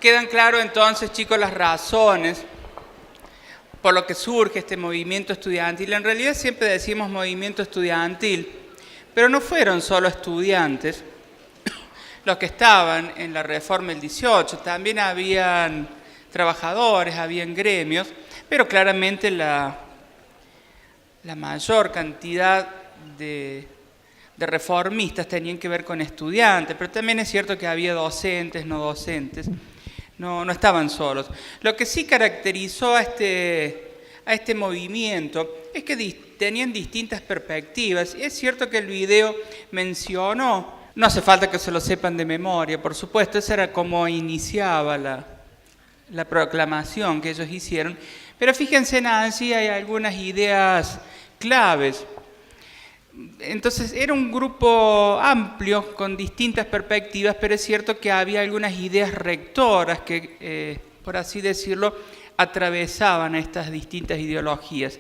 Quedan claro entonces, chicos, las razones por lo que surge este movimiento estudiantil. En realidad siempre decimos movimiento estudiantil, pero no fueron solo estudiantes los que estaban en la reforma del 18, también habían trabajadores, habían gremios, pero claramente la mayor cantidad de reformistas tenían que ver con estudiantes, pero también es cierto que había docentes, no docentes, no estaban solos. Lo que sí caracterizó a este movimiento es que tenían distintas perspectivas, y es cierto que el video mencionó, no hace falta que se lo sepan de memoria, por supuesto, esa era como iniciaba la proclamación que ellos hicieron, pero fíjense, Nancy, hay algunas ideas claves. Entonces era un grupo amplio con distintas perspectivas, pero es cierto que había algunas ideas rectoras que, por así decirlo, atravesaban estas distintas ideologías.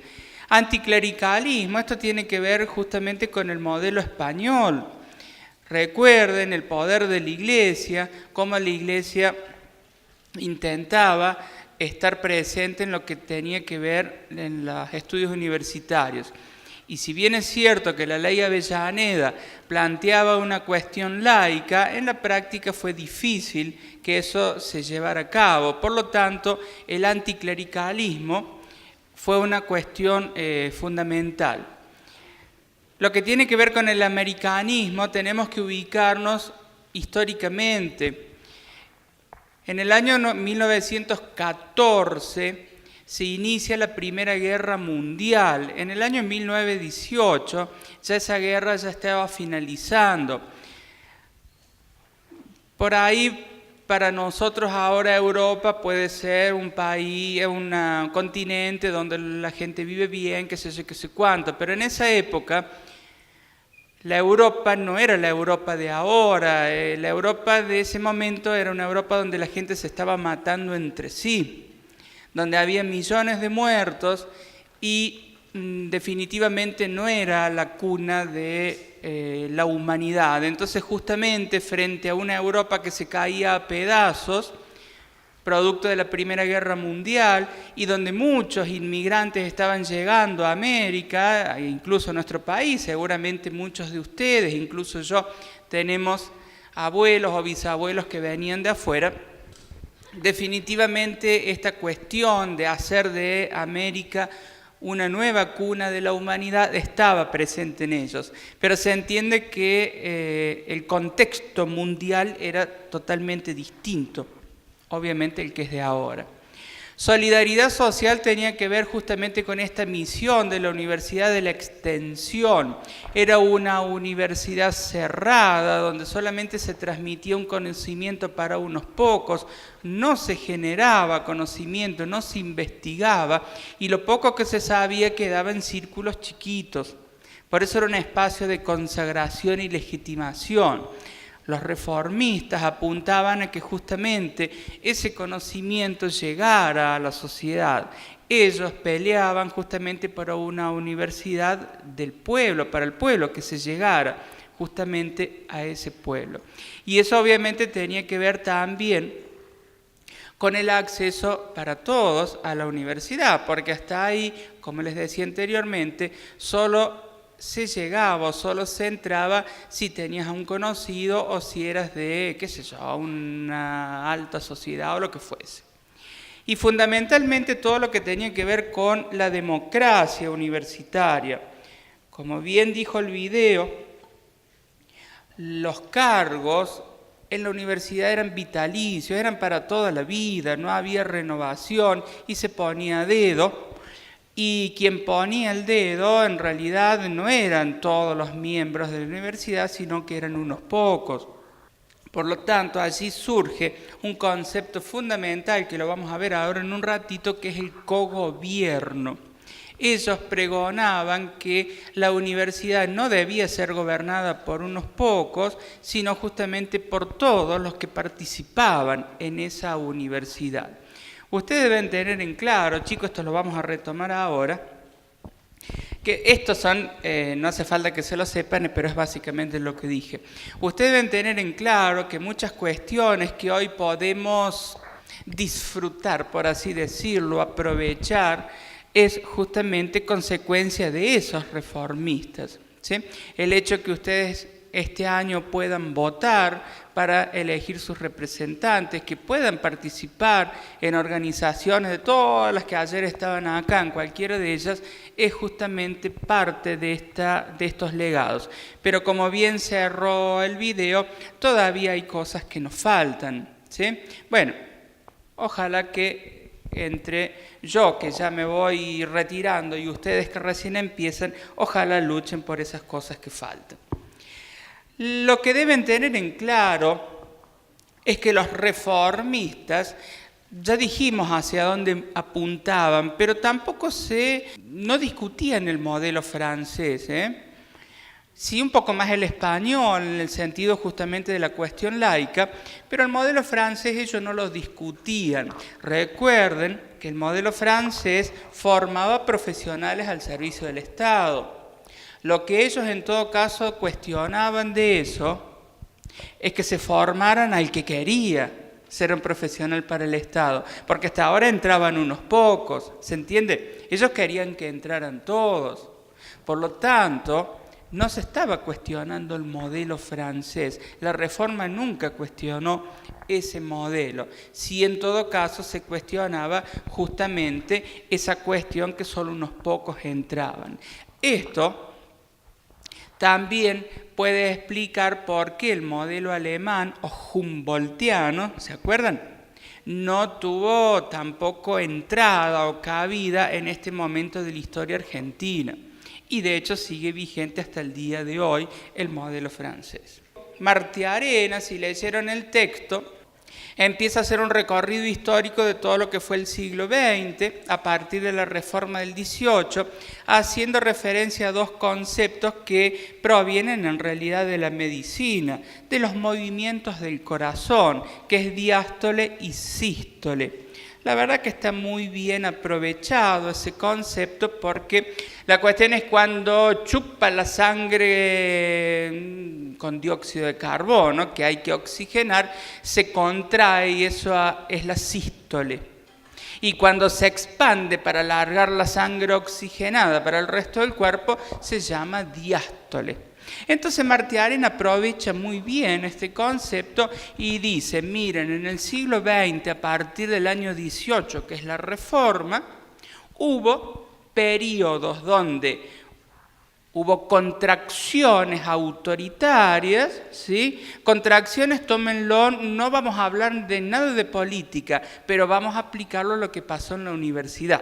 Anticlericalismo, esto tiene que ver justamente con el modelo español. Recuerden el poder de la Iglesia, cómo la Iglesia intentaba estar presente en lo que tenía que ver en los estudios universitarios. Y si bien es cierto que la ley Avellaneda planteaba una cuestión laica, en la práctica fue difícil que eso se llevara a cabo. Por lo tanto, el anticlericalismo fue una cuestión fundamental. Lo que tiene que ver con el americanismo, tenemos que ubicarnos históricamente. En el año 1914 se inicia la Primera Guerra Mundial. En el año 1918 ya esa guerra ya estaba finalizando. Por ahí, para nosotros ahora Europa puede ser un país, un continente donde la gente vive bien, qué sé yo, qué sé cuánto, pero en esa época la Europa no era la Europa de ahora, la Europa de ese momento era una Europa donde la gente se estaba matando entre sí, donde había millones de muertos y definitivamente no era la cuna de la humanidad. Entonces justamente frente a una Europa que se caía a pedazos, producto de la Primera Guerra Mundial, y donde muchos inmigrantes estaban llegando a América, incluso a nuestro país, seguramente muchos de ustedes, incluso yo, tenemos abuelos o bisabuelos que venían de afuera. Definitivamente esta cuestión de hacer de América una nueva cuna de la humanidad estaba presente en ellos, pero se entiende que el contexto mundial era totalmente distinto, obviamente el que es de ahora. Solidaridad social tenía que ver justamente con esta misión de la Universidad de la Extensión. Era una universidad cerrada donde solamente se transmitía un conocimiento para unos pocos, no se generaba conocimiento, no se investigaba y lo poco que se sabía quedaba en círculos chiquitos. Por eso era un espacio de consagración y legitimación. Los reformistas apuntaban a que justamente ese conocimiento llegara a la sociedad. Ellos peleaban justamente para una universidad del pueblo, para el pueblo, que se llegara justamente a ese pueblo. Y eso obviamente tenía que ver también con el acceso para todos a la universidad, porque hasta ahí, como les decía anteriormente, solo se llegaba o solo se entraba si tenías a un conocido o si eras de, qué sé yo, una alta sociedad o lo que fuese. Y fundamentalmente todo lo que tenía que ver con la democracia universitaria. Como bien dijo el video, los cargos en la universidad eran vitalicios, eran para toda la vida, no había renovación y se ponía a dedo. Y quien ponía el dedo en realidad no eran todos los miembros de la universidad, sino que eran unos pocos. Por lo tanto, allí surge un concepto fundamental que lo vamos a ver ahora en un ratito, que es el cogobierno. Ellos pregonaban que la universidad no debía ser gobernada por unos pocos, sino justamente por todos los que participaban en esa universidad. Ustedes deben tener en claro, chicos, esto lo vamos a retomar ahora, que estos son, no hace falta que se lo sepan, pero es básicamente lo que dije. Ustedes deben tener en claro que muchas cuestiones que hoy podemos disfrutar, por así decirlo, aprovechar, es justamente consecuencia de esos reformistas, ¿sí? El hecho que ustedes este año puedan votar para elegir sus representantes, que puedan participar en organizaciones de todas las que ayer estaban acá, en cualquiera de ellas, es justamente parte de estos legados. Pero como bien cerró el video, todavía hay cosas que nos faltan, ¿sí? Bueno, ojalá que entre yo, que ya me voy retirando, y ustedes que recién empiezan, ojalá luchen por esas cosas que faltan. Lo que deben tener en claro es que los reformistas, ya dijimos hacia dónde apuntaban, pero tampoco no discutían el modelo francés, Sí, un poco más el español, en el sentido justamente de la cuestión laica, pero el modelo francés ellos no lo discutían. Recuerden que el modelo francés formaba profesionales al servicio del Estado. Lo que ellos en todo caso cuestionaban de eso es que se formaran al que quería ser un profesional para el Estado, porque hasta ahora entraban unos pocos, ¿se entiende? Ellos querían que entraran todos. Por lo tanto, no se estaba cuestionando el modelo francés. La Reforma nunca cuestionó ese modelo. Sí, en todo caso se cuestionaba justamente esa cuestión que solo unos pocos entraban. Esto también puede explicar por qué el modelo alemán o humboldtiano, ¿se acuerdan?, no tuvo tampoco entrada o cabida en este momento de la historia argentina. Y de hecho sigue vigente hasta el día de hoy el modelo francés. Martiarena, si leyeron el texto, empieza a hacer un recorrido histórico de todo lo que fue el siglo XX, a partir de la Reforma del XVIII, haciendo referencia a dos conceptos que provienen en realidad de la medicina, de los movimientos del corazón, que es diástole y sístole. La verdad que está muy bien aprovechado ese concepto, porque la cuestión es cuando chupa la sangre con dióxido de carbono, que hay que oxigenar, se contrae y eso es la sístole. Y cuando se expande para alargar la sangre oxigenada para el resto del cuerpo, se llama diástole. Entonces Martiarena aprovecha muy bien este concepto y dice, miren, en el siglo XX, a partir del año 18, que es la Reforma, hubo periodos donde hubo contracciones autoritarias, ¿sí? Contracciones, tómenlo, no vamos a hablar de nada de política, pero vamos a aplicarlo a lo que pasó en la universidad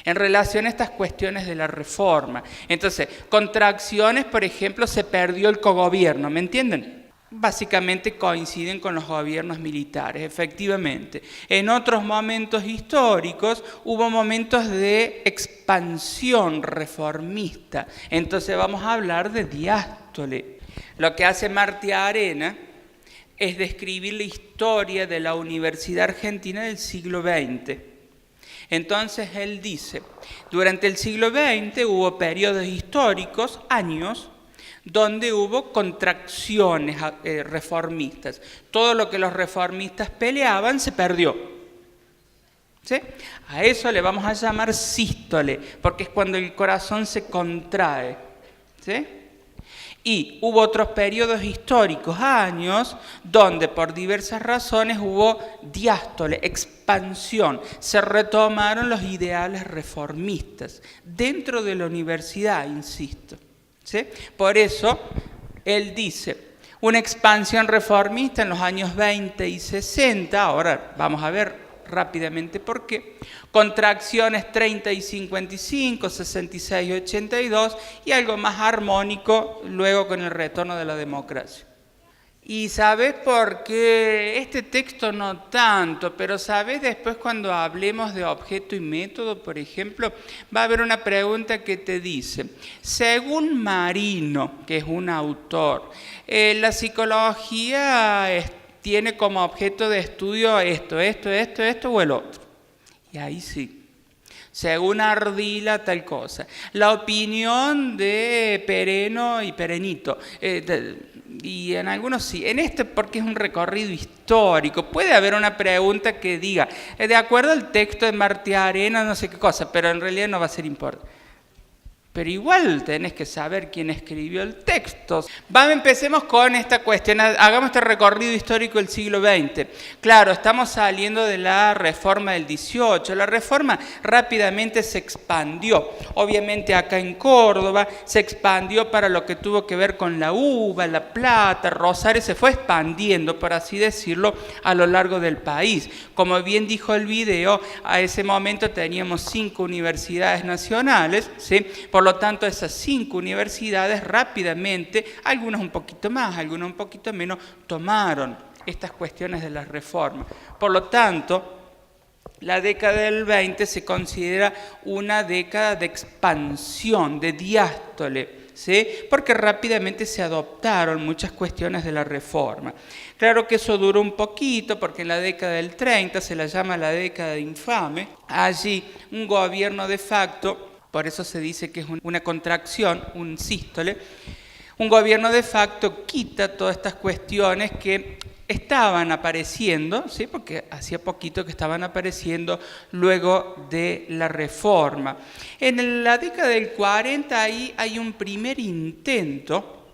en relación a estas cuestiones de la Reforma. Entonces, contracciones, por ejemplo, se perdió el cogobierno, ¿me entienden? Básicamente coinciden con los gobiernos militares, efectivamente. En otros momentos históricos hubo momentos de expansión reformista. Entonces vamos a hablar de diástole. Lo que hace Martiarena es describir la historia de la Universidad Argentina del siglo XX. Entonces él dice, durante el siglo XX hubo periodos históricos, años, donde hubo contracciones reformistas. Todo lo que los reformistas peleaban se perdió. ¿Sí? A eso le vamos a llamar sístole, porque es cuando el corazón se contrae. ¿Sí? Y hubo otros periodos históricos, años, donde por diversas razones hubo diástole, expansión. Se retomaron los ideales reformistas dentro de la universidad, insisto. ¿Sí? Por eso, él dice, una expansión reformista en los años 20 y 60, ahora vamos a ver rápidamente por qué, contracciones 30 y 55, 66 y 82, y algo más armónico luego con el retorno de la democracia. Y ¿sabes por qué? Este texto no tanto, pero ¿sabes? Después cuando hablemos de objeto y método, por ejemplo, va a haber una pregunta que te dice, según Marino, que es un autor, la psicología tiene como objeto de estudio esto o el otro. Y ahí sí. Según Ardila, tal cosa. La opinión de Pereno y Perenito. y en algunos sí. En este porque es un recorrido histórico. Puede haber una pregunta que diga, de acuerdo al texto de Martí Arenas, no sé qué cosa, pero en realidad no va a ser importante. Pero igual tenés que saber quién escribió el texto. Empecemos con esta cuestión, hagamos este recorrido histórico del siglo XX. Claro, estamos saliendo de la reforma del 18. La reforma rápidamente se expandió. Obviamente acá en Córdoba se expandió para lo que tuvo que ver con la uva, la plata, Rosario, se fue expandiendo, por así decirlo, a lo largo del país. Como bien dijo el video, a ese momento teníamos 5 universidades nacionales, ¿sí? Por lo tanto, esas 5 universidades rápidamente, algunas un poquito más, algunas un poquito menos, tomaron estas cuestiones de la reforma. Por lo tanto, la década del 20 se considera una década de expansión, de diástole, ¿sí? Porque rápidamente se adoptaron muchas cuestiones de la reforma. Claro que eso duró un poquito, porque en la década del 30 se la llama la década infame. Allí un gobierno de facto, por eso se dice que es una contracción, un sístole. Un gobierno de facto quita todas estas cuestiones que estaban apareciendo, ¿sí? Porque hacía poquito que estaban apareciendo luego de la reforma. En la década del 40 ahí hay un primer intento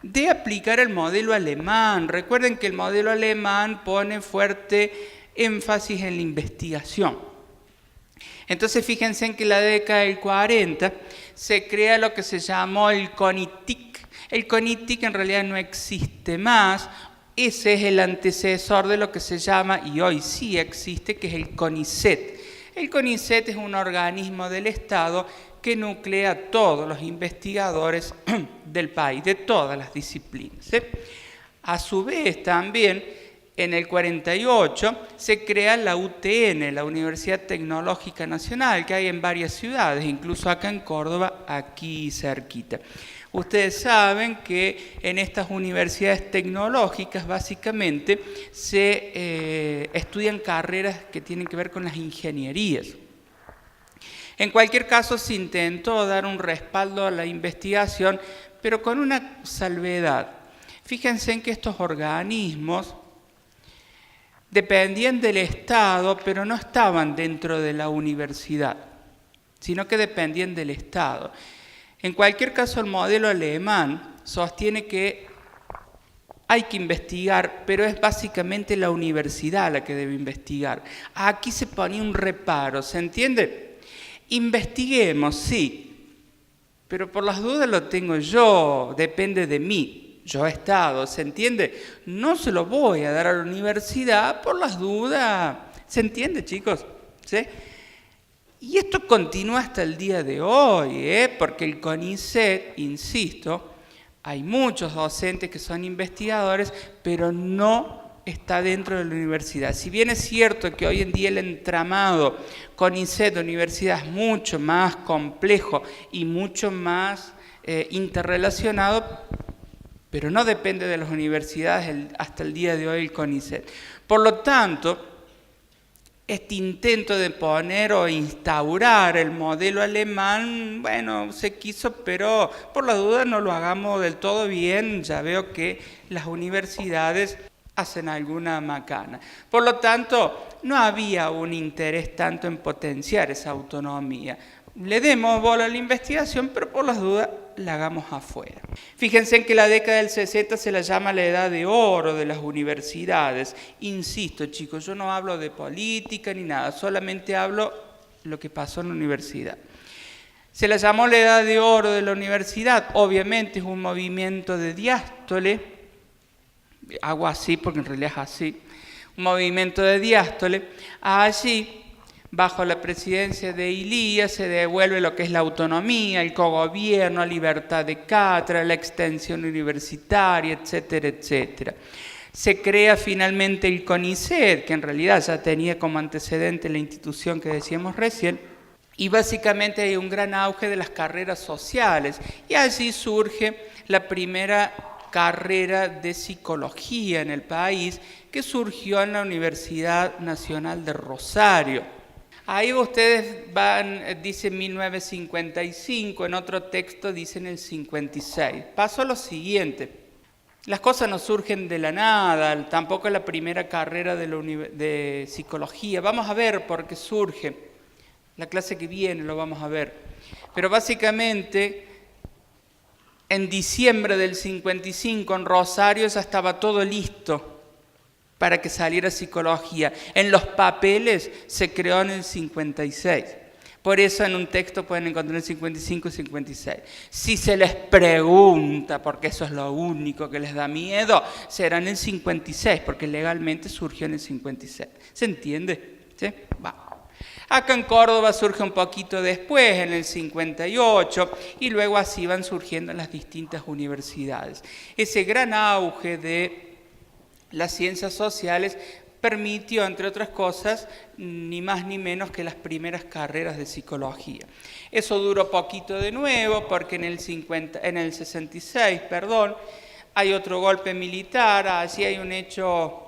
de aplicar el modelo alemán. Recuerden que el modelo alemán pone fuerte énfasis en la investigación. Entonces fíjense en que en la década del 40 se crea lo que se llamó el CONITIC. El CONITIC en realidad no existe más, ese es el antecesor de lo que se llama, y hoy sí existe, que es el CONICET. El CONICET es un organismo del Estado que nuclea a todos los investigadores del país, de todas las disciplinas, ¿sí? A su vez también, en el 48 se crea la UTN, la Universidad Tecnológica Nacional, que hay en varias ciudades, incluso acá en Córdoba, aquí cerquita. Ustedes saben que en estas universidades tecnológicas básicamente se estudian carreras que tienen que ver con las ingenierías. En cualquier caso se intentó dar un respaldo a la investigación, pero con una salvedad. Fíjense en que estos organismos dependían del Estado, pero no estaban dentro de la universidad, sino que dependían del Estado. En cualquier caso, el modelo alemán sostiene que hay que investigar, pero es básicamente la universidad la que debe investigar. Aquí se ponía un reparo, ¿se entiende? Investiguemos, sí, pero por las dudas lo tengo yo, depende de mí. Yo he estado, ¿se entiende? No se lo voy a dar a la universidad por las dudas. ¿Se entiende, chicos? ¿Sí? Y esto continúa hasta el día de hoy, porque el CONICET, insisto, hay muchos docentes que son investigadores, pero no está dentro de la universidad. Si bien es cierto que hoy en día el entramado CONICET, universidad, es mucho más complejo y mucho más interrelacionado, pero no depende de las universidades hasta el día de hoy el CONICET. Por lo tanto, este intento de poner o instaurar el modelo alemán, bueno, se quiso, pero por la duda no lo hagamos del todo bien. Ya veo que las universidades hacen alguna macana. Por lo tanto, no había un interés tanto en potenciar esa autonomía. Le demos bola a la investigación, pero por las dudas la hagamos afuera. Fíjense en que la década del 60 se la llama la edad de oro de las universidades. Insisto, chicos, yo no hablo de política ni nada, solamente hablo lo que pasó en la universidad. Se la llamó la edad de oro de la universidad, obviamente es un movimiento de diástole, hago así porque en realidad es así, un movimiento de diástole. Allí, bajo la presidencia de Ilía, se devuelve lo que es la autonomía, el cogobierno, la libertad de cátedra, la extensión universitaria, etcétera, etcétera. Se crea finalmente el CONICET, que en realidad ya tenía como antecedente la institución que decíamos recién, y básicamente hay un gran auge de las carreras sociales, y allí surge la primera carrera de psicología en el país, que surgió en la Universidad Nacional de Rosario. Ahí ustedes dicen 1955, en otro texto dicen el 56. Pasó lo siguiente. Las cosas no surgen de la nada, tampoco es la primera carrera de psicología. Vamos a ver por qué surge. La clase que viene lo vamos a ver. Pero básicamente, en diciembre del 55 en Rosario ya estaba todo listo para que saliera psicología. En los papeles se creó en el 56. Por eso en un texto pueden encontrar el 55 y 56. Si se les pregunta, porque eso es lo único que les da miedo, será en el 56, porque legalmente surgió en el 56. ¿Se entiende? ¿Sí? Va. Acá en Córdoba surge un poquito después, en el 58, y luego así van surgiendo las distintas universidades. Ese gran auge de las ciencias sociales permitió, entre otras cosas, ni más ni menos que las primeras carreras de psicología. Eso duró poquito de nuevo, porque en el 66, hay otro golpe militar, allí hay un hecho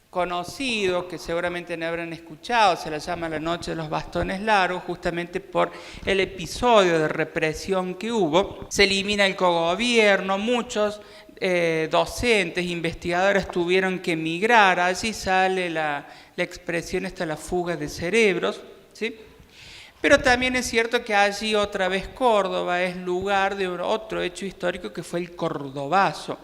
conocido, que seguramente no habrán escuchado, se la llama la Noche de los Bastones Largos, justamente por el episodio de represión que hubo. Se elimina el cogobierno, muchos docentes, investigadores tuvieron que emigrar, allí sale la expresión la fuga de cerebros, ¿sí? Pero también es cierto que allí otra vez Córdoba es lugar de otro hecho histórico que fue el Cordobazo.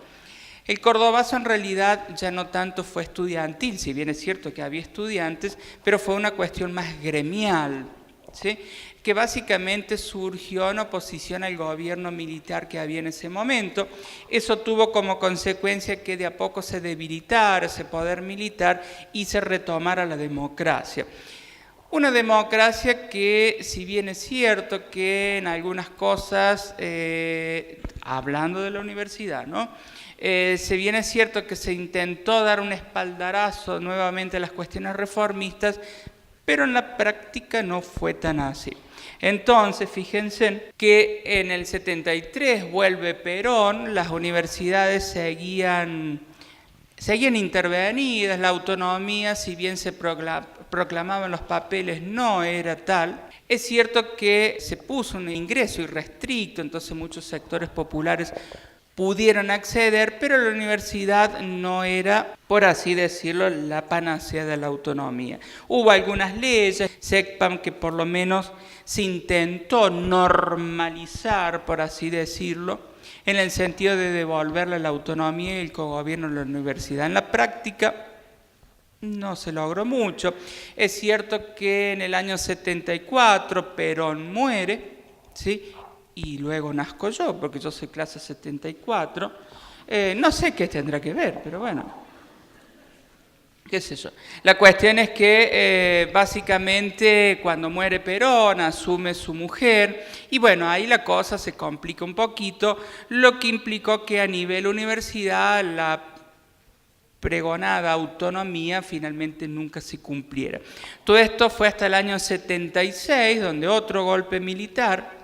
El Cordobazo en realidad ya no tanto fue estudiantil, si bien es cierto que había estudiantes, pero fue una cuestión más gremial, ¿sí? Que básicamente surgió en oposición al gobierno militar que había en ese momento. Eso tuvo como consecuencia que de a poco se debilitara ese poder militar y se retomara la democracia. Una democracia que, si bien es cierto que en algunas cosas, hablando de la universidad, ¿no? Si bien es cierto que se intentó dar un espaldarazo nuevamente a las cuestiones reformistas, pero en la práctica no fue tan así. Entonces, fíjense que en el 73 vuelve Perón, las universidades seguían intervenidas, la autonomía, si bien se proclamaba en los papeles, no era tal. Es cierto que se puso un ingreso irrestricto, entonces muchos sectores populares pudieron acceder, pero la universidad no era, por así decirlo, la panacea de la autonomía. Hubo algunas leyes, sepan que por lo menos se intentó normalizar, por así decirlo, en el sentido de devolverle la autonomía y el cogobierno a la universidad. En la práctica no se logró mucho. Es cierto que en el año 74 Perón muere, ¿sí? Y luego nazco yo, porque yo soy clase 74. No sé qué tendrá que ver, pero bueno, qué sé yo. La cuestión es que básicamente cuando muere Perón asume su mujer y bueno, ahí la cosa se complica un poquito, lo que implicó que a nivel universidad la pregonada autonomía finalmente nunca se cumpliera. Todo esto fue hasta el año 76, donde otro golpe militar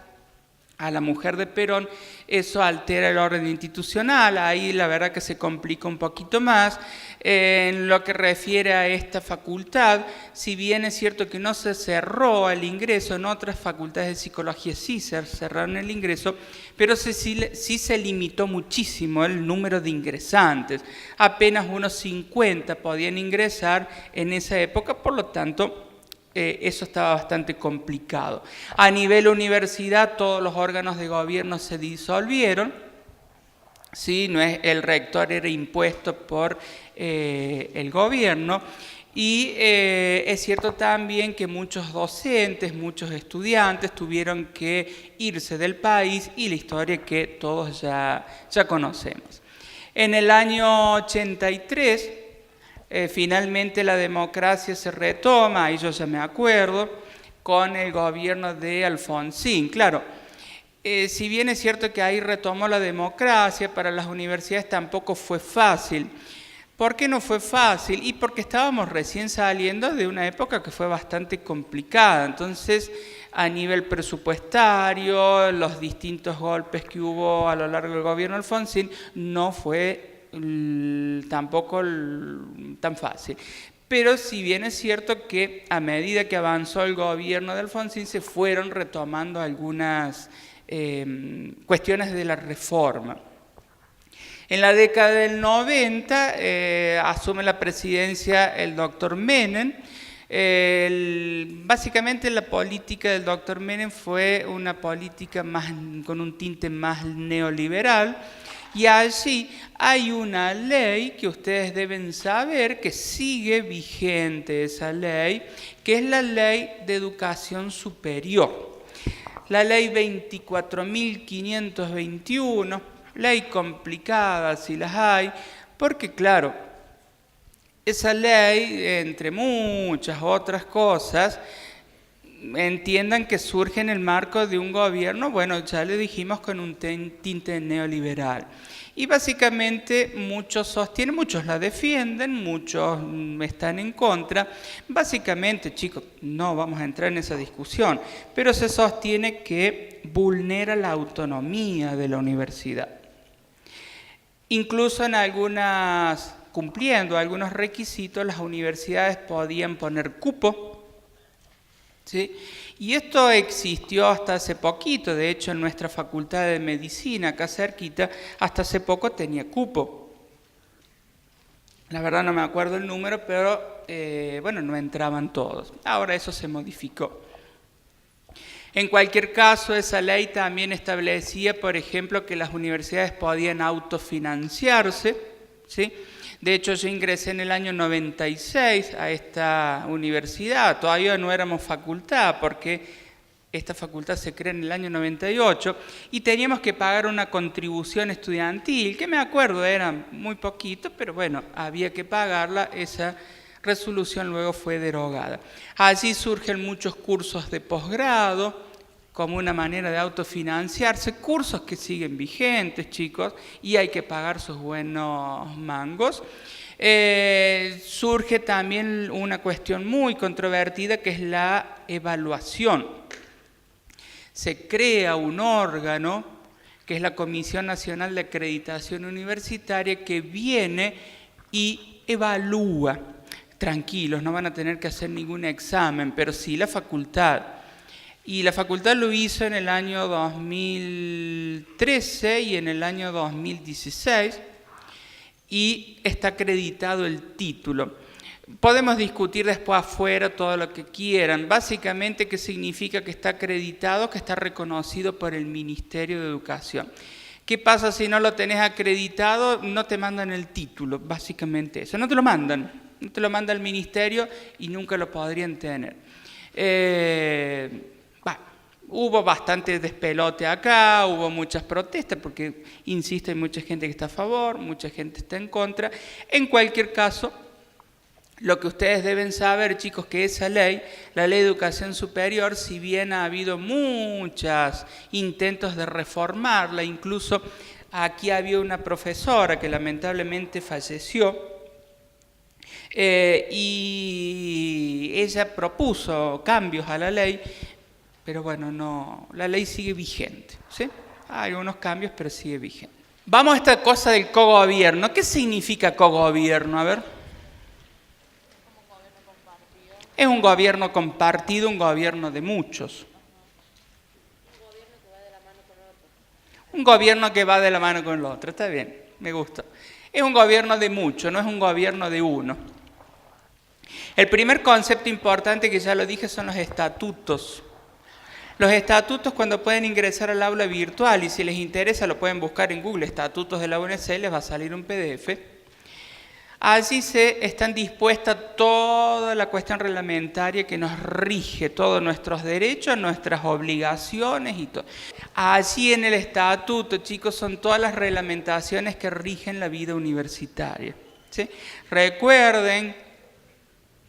a la mujer de Perón, eso altera el orden institucional, ahí la verdad que se complica un poquito más. En lo que refiere a esta facultad, si bien es cierto que no se cerró el ingreso, en otras facultades de psicología sí se cerraron el ingreso, pero sí se limitó muchísimo el número de ingresantes. Apenas unos 50 podían ingresar en esa época, por lo tanto, eso estaba bastante complicado. A nivel universidad, todos los órganos de gobierno se disolvieron. ¿Sí? No es, el rector era impuesto por el gobierno. Y es cierto también que muchos docentes, muchos estudiantes tuvieron que irse del país y la historia que todos ya conocemos. En el año 83, finalmente la democracia se retoma, ahí yo ya me acuerdo, con el gobierno de Alfonsín. Claro, si bien es cierto que ahí retomó la democracia, para las universidades tampoco fue fácil. ¿Por qué no fue fácil? Y porque estábamos recién saliendo de una época que fue bastante complicada. Entonces, a nivel presupuestario, los distintos golpes que hubo a lo largo del gobierno de Alfonsín, no fue tampoco tan fácil. Pero si bien es cierto que a medida que avanzó el gobierno de Alfonsín se fueron retomando algunas cuestiones de la reforma. En la década del 90 asume la presidencia el doctor Menem. Básicamente la política del doctor Menem fue una política con un tinte más neoliberal, y allí hay una ley que ustedes deben saber que sigue vigente esa ley, que es la Ley de Educación Superior. La ley 24.521, ley complicada si las hay, porque claro, esa ley, entre muchas otras cosas, entiendan que surge en el marco de un gobierno, bueno, ya le dijimos, con un tinte neoliberal. Y básicamente muchos sostienen, muchos la defienden, muchos están en contra. Básicamente, chicos, no vamos a entrar en esa discusión, pero se sostiene que vulnera la autonomía de la universidad. Incluso en algunas, cumpliendo algunos requisitos, las universidades podían poner cupo, ¿sí? Y esto existió hasta hace poquito. De hecho, en nuestra facultad de medicina, acá cerquita, hasta hace poco tenía cupo. La verdad no me acuerdo el número, pero bueno, no entraban todos. Ahora eso se modificó. En cualquier caso, esa ley también establecía, por ejemplo, que las universidades podían autofinanciarse, ¿sí? De hecho, yo ingresé en el año 96 a esta universidad. Todavía no éramos facultad, porque esta facultad se crea en el año 98, y teníamos que pagar una contribución estudiantil, que me acuerdo era muy poquito, pero bueno, había que pagarla. Esa resolución luego fue derogada. Allí surgen muchos cursos de posgrado, como una manera de autofinanciarse, cursos que siguen vigentes, chicos, y hay que pagar sus buenos mangos. Surge también una cuestión muy controvertida, que es la evaluación. Se crea un órgano, que es la Comisión Nacional de Acreditación Universitaria, que viene y evalúa. Tranquilos, no van a tener que hacer ningún examen, pero sí la facultad. Y la facultad lo hizo en el año 2013 y en el año 2016, y está acreditado el título. Podemos discutir después afuera todo lo que quieran. Básicamente, ¿qué significa que está acreditado? Que está reconocido por el Ministerio de Educación. ¿Qué pasa si no lo tenés acreditado? No te mandan el título, básicamente eso. No te lo mandan. No te lo manda el ministerio y nunca lo podrían tener. Hubo bastante despelote acá, hubo muchas protestas, porque, insisto, hay mucha gente que está a favor, mucha gente está en contra. En cualquier caso, lo que ustedes deben saber, chicos, que esa ley, la Ley de Educación Superior, si bien ha habido muchos intentos de reformarla, incluso aquí había una profesora que lamentablemente falleció, y ella propuso cambios a la ley, pero bueno, no, la ley sigue vigente, ¿sí? Hay algunos cambios, pero sigue vigente. Vamos a esta cosa del cogobierno. ¿Qué significa cogobierno? A ver. Es un gobierno compartido, un gobierno de muchos. Un gobierno que va de la mano con el otro, está bien, me gusta. Es un gobierno de muchos, no es un gobierno de uno. El primer concepto importante, que ya lo dije, son los estatutos. Los estatutos, cuando pueden ingresar al aula virtual, y si les interesa lo pueden buscar en Google, estatutos de la UNC, les va a salir un PDF. Allí están dispuestas toda la cuestión reglamentaria que nos rige, todos nuestros derechos, nuestras obligaciones y todo. Allí en el estatuto, chicos, son todas las reglamentaciones que rigen la vida universitaria, ¿sí? Recuerden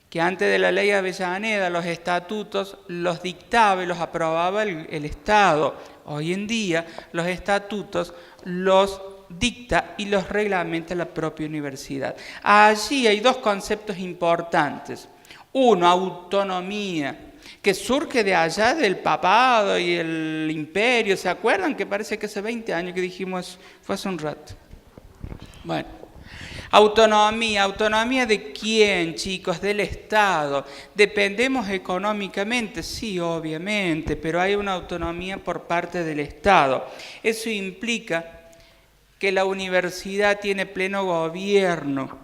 que antes de la ley de Avellaneda, los estatutos los dictaba y los aprobaba el Estado. Hoy en día, los estatutos los dicta y los reglamenta la propia universidad. Allí hay dos conceptos importantes. Uno, autonomía, que surge de allá del papado y el imperio. ¿Se acuerdan? Que parece que hace 20 años que dijimos, fue hace un rato. Bueno. Autonomía. ¿Autonomía de quién, chicos? Del Estado. ¿Dependemos económicamente? Sí, obviamente, pero hay una autonomía por parte del Estado. Eso implica que la universidad tiene pleno gobierno.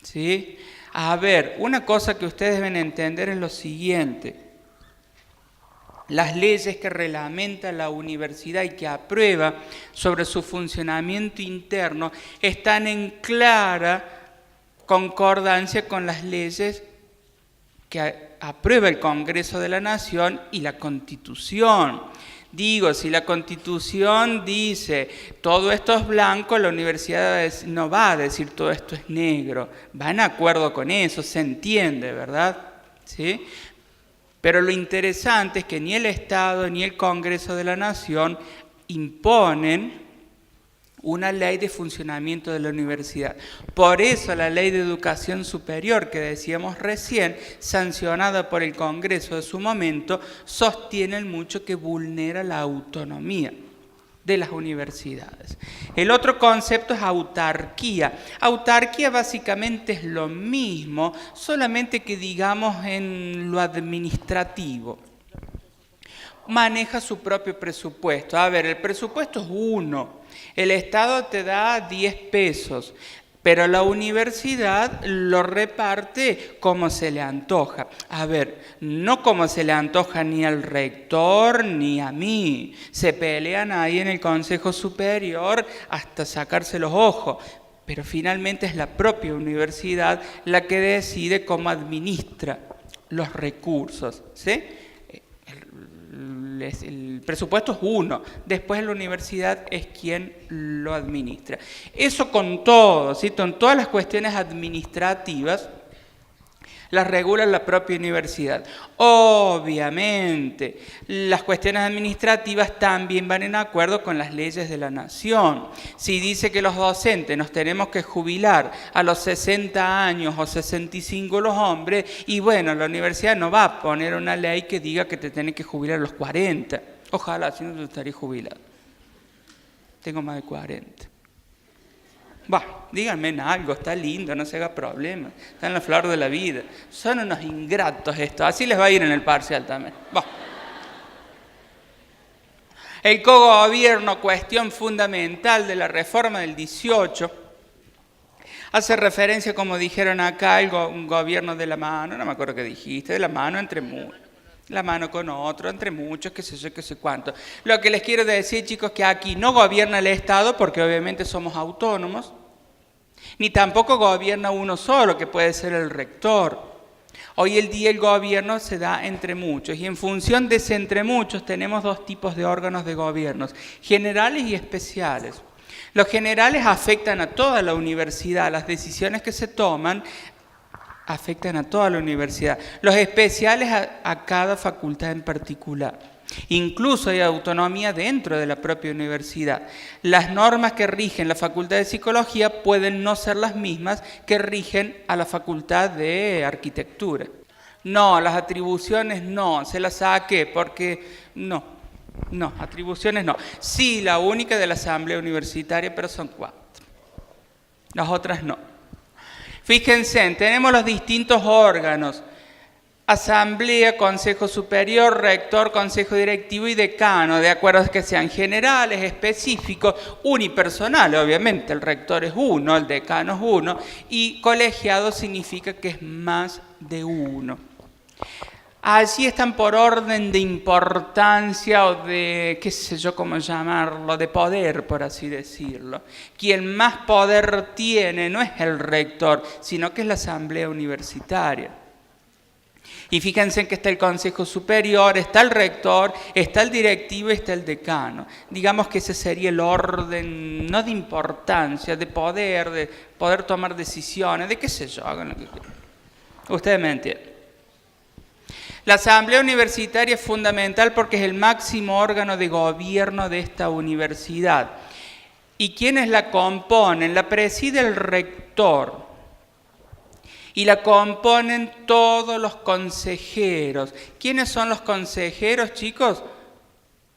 ¿Sí? A ver, una cosa que ustedes deben entender es lo siguiente. Las leyes que reglamenta la universidad y que aprueba sobre su funcionamiento interno están en clara concordancia con las leyes que aprueba el Congreso de la Nación y la Constitución. Digo, si la Constitución dice todo esto es blanco, la universidad no va a decir todo esto es negro. Va en acuerdo con eso, se entiende, ¿verdad? ¿Sí? Pero lo interesante es que ni el Estado ni el Congreso de la Nación imponen una ley de funcionamiento de la universidad. Por eso la Ley de Educación Superior, que decíamos recién, sancionada por el Congreso de su momento, sostiene mucho que vulnera la autonomía de las universidades. El otro concepto es autarquía. Autarquía básicamente es lo mismo, solamente que digamos en lo administrativo. Maneja su propio presupuesto. A ver, el presupuesto es 1. El Estado te da 10 pesos, pero la universidad lo reparte como se le antoja. A ver, no como se le antoja ni al rector ni a mí. Se pelean ahí en el Consejo Superior hasta sacarse los ojos. Pero finalmente es la propia universidad la que decide cómo administra los recursos, ¿sí? El presupuesto es 1, después la universidad es quien lo administra. Eso con todo, ¿sí? Con todas las cuestiones administrativas las regula la propia universidad. Obviamente, las cuestiones administrativas también van en acuerdo con las leyes de la nación. Si dice que los docentes nos tenemos que jubilar a los 60 años o 65 los hombres, y bueno, la universidad no va a poner una ley que diga que te tenés que jubilar a los 40. Ojalá, si no te estaría jubilado. Tengo más de 40. Díganme en algo, está lindo, no se haga problema. Está en la flor de la vida. Son unos ingratos estos, así les va a ir en el parcial también. El cogobierno, cuestión fundamental de la reforma del 18, hace referencia, como dijeron acá, un gobierno de la mano, no me acuerdo qué dijiste, de la mano entre muchos. La mano con otro, entre muchos, qué sé yo, qué sé cuánto. Lo que les quiero decir, chicos, que aquí no gobierna el Estado, porque obviamente somos autónomos, ni tampoco gobierna uno solo, que puede ser el rector. Hoy el día el gobierno se da entre muchos, y en función de ese entre muchos tenemos 2 tipos de órganos de gobiernos, generales y especiales. Los generales afectan a toda la universidad, las decisiones que se toman afectan a toda la universidad. Los especiales a cada facultad en particular. Incluso hay autonomía dentro de la propia universidad. Las normas que rigen la Facultad de Psicología pueden no ser las mismas que rigen a la Facultad de Arquitectura. No, las atribuciones no, se las saqué porque no, atribuciones no. Sí, la única de la Asamblea Universitaria, pero son 4. Las otras no. Fíjense, tenemos los distintos órganos: Asamblea, Consejo Superior, Rector, Consejo Directivo y Decano, de acuerdo a que sean generales, específicos, unipersonales, obviamente, el rector es 1, el decano es 1, y colegiado significa que es más de 1. Allí están por orden de importancia o de, qué sé yo cómo llamarlo, de poder, por así decirlo. Quien más poder tiene no es el rector, sino que es la asamblea universitaria. Y fíjense que está el Consejo Superior, está el rector, está el directivo y está el decano. Digamos que ese sería el orden, no de importancia, de poder tomar decisiones, de qué sé yo, hagan lo que quieran. Ustedes me entienden. La asamblea universitaria es fundamental porque es el máximo órgano de gobierno de esta universidad. ¿Y quiénes la componen? La preside el rector y la componen todos los consejeros. ¿Quiénes son los consejeros, chicos?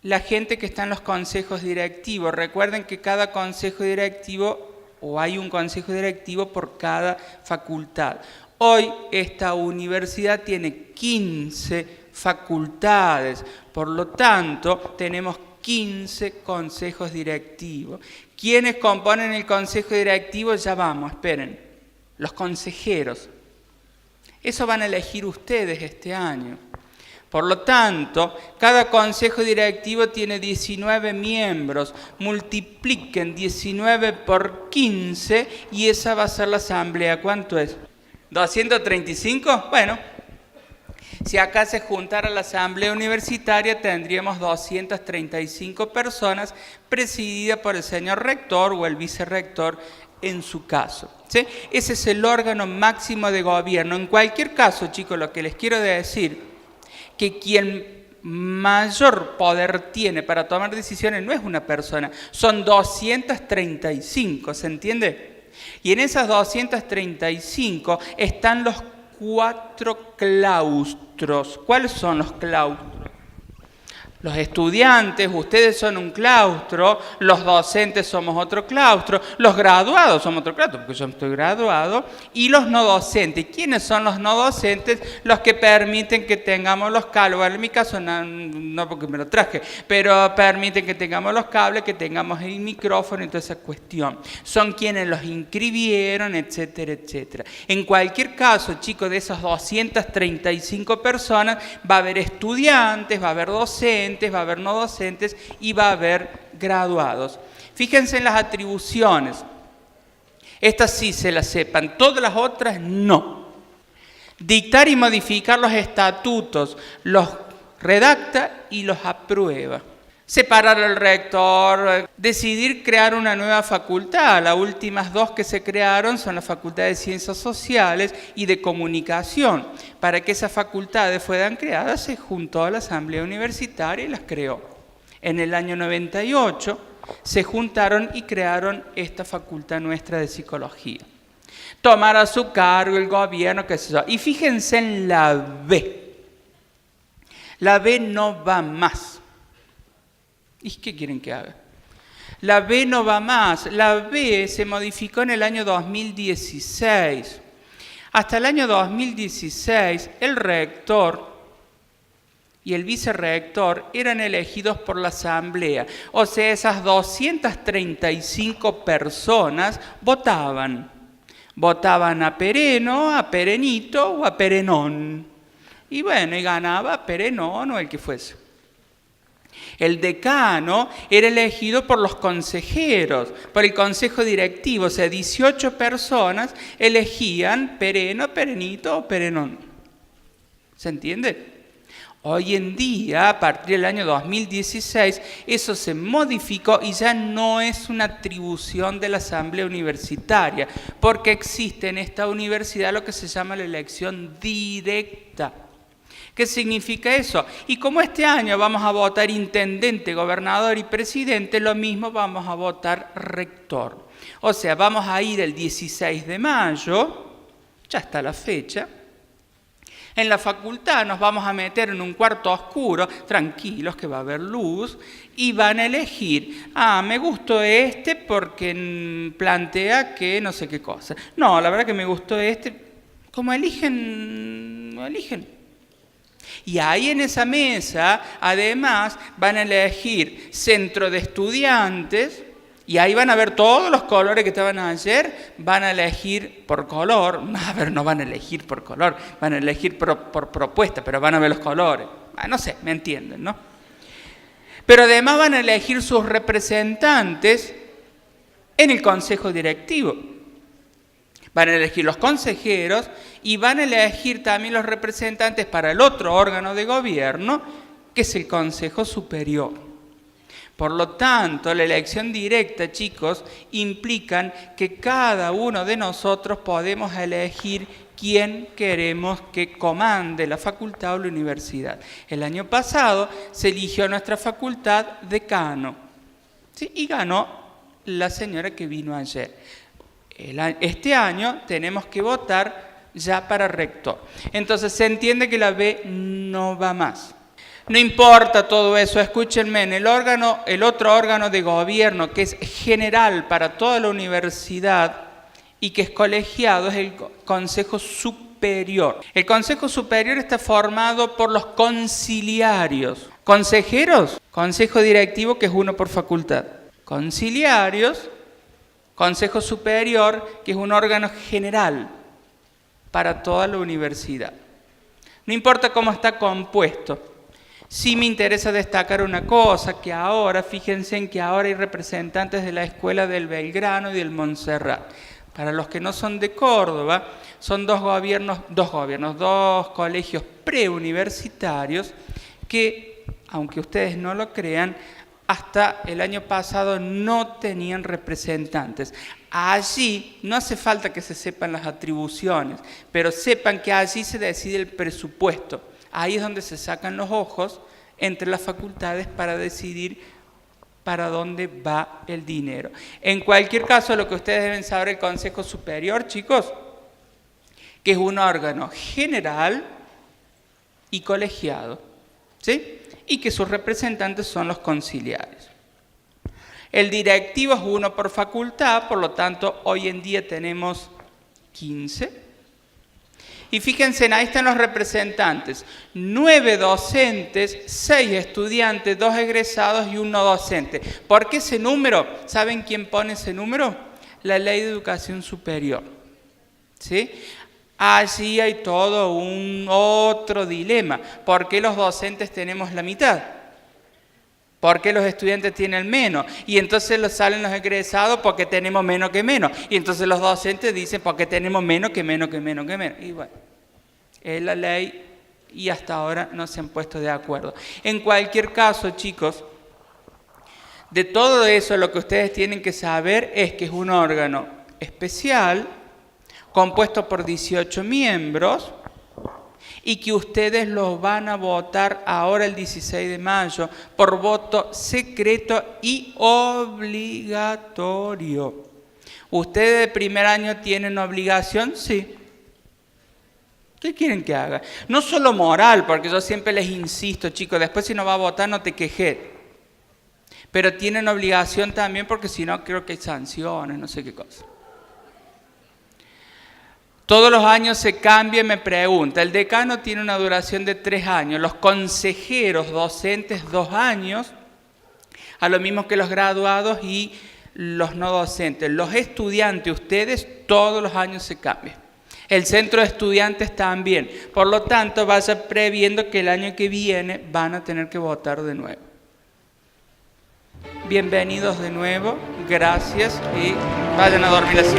La gente que está en los consejos directivos. Recuerden que cada consejo directivo, o hay un consejo directivo por cada facultad. Hoy esta universidad tiene 15 facultades, por lo tanto tenemos 15 consejos directivos. ¿Quiénes componen el consejo directivo? Ya vamos, esperen. Los consejeros. Eso van a elegir ustedes este año. Por lo tanto, cada consejo directivo tiene 19 miembros. Multipliquen 19 por 15 y esa va a ser la asamblea. ¿Cuánto es? ¿235? Bueno, si acá se juntara la asamblea universitaria, tendríamos 235 personas presididas por el señor rector o el vicerrector en su caso. ¿Sí? Ese es el órgano máximo de gobierno. En cualquier caso, chicos, lo que les quiero decir que quien mayor poder tiene para tomar decisiones no es una persona, son 235, ¿se entiende? Y en esas 235 están los 4 claustros. ¿Cuáles son los claustros? Los estudiantes, ustedes son un claustro, los docentes somos otro claustro, los graduados somos otro claustro, porque yo estoy graduado, y los no docentes. ¿Quiénes son los no docentes? Los que permiten que tengamos los cables. Bueno, en mi caso no porque me lo traje, pero permiten que tengamos los cables, que tengamos el micrófono y toda esa cuestión. Son quienes los inscribieron, etcétera, etcétera. En cualquier caso, chicos, de esas 235 personas va a haber estudiantes, va a haber docentes, va a haber no docentes y va a haber graduados. Fíjense en las atribuciones. Estas sí se las sepan, todas las otras no. Dictar y modificar los estatutos, los redacta y los aprueba. Separar al rector, decidir crear una nueva facultad. Las últimas 2 que se crearon son la Facultad de Ciencias Sociales y de Comunicación. Para que esas facultades fueran creadas, se juntó a la Asamblea Universitaria y las creó. En el año 98 se juntaron y crearon esta facultad nuestra de Psicología. Tomar a su cargo el gobierno, qué sé yo. Y fíjense en la B. La B no va más. ¿Y qué quieren que haga? La B no va más. La B se modificó en el año 2016. Hasta el año 2016, el rector y el vicerrector eran elegidos por la asamblea. O sea, esas 235 personas votaban. Votaban a Pereno, a Perenito o a Perenón. Y bueno, y ganaba Perenón o el que fuese. El decano era elegido por los consejeros, por el consejo directivo. O sea, 18 personas elegían Pereno, Perenito o Perenón. ¿Se entiende? Hoy en día, a partir del año 2016, eso se modificó y ya no es una atribución de la Asamblea Universitaria, porque existe en esta universidad lo que se llama la elección directa. ¿Qué significa eso? Y como este año vamos a votar intendente, gobernador y presidente, lo mismo vamos a votar rector. O sea, vamos a ir el 16 de mayo, ya está la fecha. En la facultad nos vamos a meter en un cuarto oscuro, tranquilos que va a haber luz, y van a elegir, me gustó este porque plantea que no sé qué cosa. No, la verdad que me gustó este, como eligen, no eligen. Y ahí en esa mesa, además, van a elegir centro de estudiantes, y ahí van a ver todos los colores que estaban ayer, van a elegir por color, no van a elegir por color, van a elegir por propuesta, pero van a ver los colores. No sé, me entienden, ¿no? Pero además van a elegir sus representantes en el consejo directivo. Van a elegir los consejeros y van a elegir también los representantes para el otro órgano de gobierno, que es el Consejo Superior. Por lo tanto, la elección directa, chicos, implica que cada uno de nosotros podemos elegir quién queremos que comande la facultad o la universidad. El año pasado se eligió nuestra facultad decano, ¿sí? Y ganó la señora que vino ayer. Este año tenemos que votar ya para rector. Entonces se entiende que la B no va más. No importa todo eso, escúchenme, en el otro órgano de gobierno que es general para toda la universidad y que es colegiado es el Consejo Superior. El Consejo Superior está formado por los conciliarios. ¿Consejeros? Consejo directivo, que es uno por facultad. Conciliarios, Consejo superior, que es un órgano general para toda la universidad. No importa cómo está compuesto. Sí me interesa destacar una cosa, que ahora, fíjense en que ahora hay representantes de la Escuela del Belgrano y del Montserrat. Para los que no son de Córdoba, son dos colegios preuniversitarios que, aunque ustedes no lo crean, hasta el año pasado no tenían representantes. Allí no hace falta que se sepan las atribuciones, pero sepan que allí se decide el presupuesto. Ahí es donde se sacan los ojos entre las facultades para decidir para dónde va el dinero. En cualquier caso, lo que ustedes deben saber el Consejo Superior, chicos, que es un órgano general y colegiado, ¿sí? Y que sus representantes son los conciliares. El directivo es uno por facultad, por lo tanto, hoy en día tenemos 15. Y fíjense, ahí están los representantes. 9 docentes, 6 estudiantes, 2 egresados y 1 docente. ¿Por qué ese número? ¿Saben quién pone ese número? La Ley de Educación Superior. ¿Sí? Allí hay todo un otro dilema. ¿Por qué los docentes tenemos la mitad? ¿Por qué los estudiantes tienen menos? Y entonces salen los egresados porque tenemos menos que menos. Y entonces los docentes dicen porque tenemos menos que menos que menos que menos. Y bueno, es la ley y hasta ahora no se han puesto de acuerdo. En cualquier caso, chicos, de todo eso lo que ustedes tienen que saber es que es un órgano especial, compuesto por 18 miembros, y que ustedes los van a votar ahora el 16 de mayo por voto secreto y obligatorio. ¿Ustedes de primer año tienen obligación? Sí. ¿Qué quieren que haga? No solo moral, porque yo siempre les insisto, chicos, después si no va a votar no te quejes. Pero tienen obligación también porque si no creo que hay sanciones, no sé qué cosa. Todos los años se cambia, me pregunta. El decano tiene una duración de 3 años, los consejeros docentes 2 años, a lo mismo que los graduados y los no docentes. Los estudiantes, ustedes, todos los años se cambian. El centro de estudiantes también. Por lo tanto, vaya previendo que el año que viene van a tener que votar de nuevo. Bienvenidos de nuevo, gracias y vayan a dormir así.